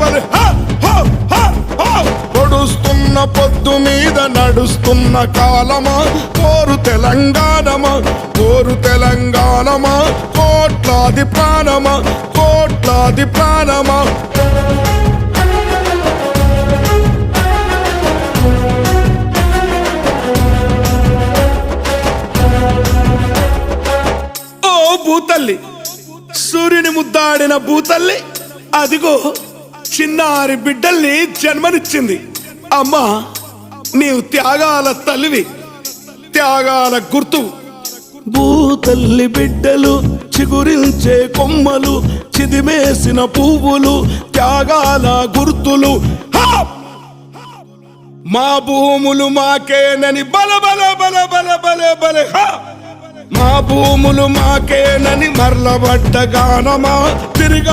బలే పొడుస్తున్న పొద్దు మీద నడుస్తున్న కాలమా కోరు తెలంగాణమా కోరు తెలంగాణమా కోట్లాది ప్రాణమా కోట్లాది ప్రాణమా ఓ భూతల్లి సూర్యుని ముద్దాడిన భూతల్లి అదిగో చిన్నారి బిడ్డల్ని జన్మనిచ్చింది అమ్మా నీవు త్యాగాల తల్లివి త్యాగాల గుర్తు భూతల్లి బిడ్డలు చిగురించే కొమ్మలు చిదిమేసిన పువ్వులు త్యాగాల గుర్తులు మా భూములు మాకేనని బల బల బల బల బల బల మా భూములు మాకేనని మరలబడ్డ గానమా తిరిగ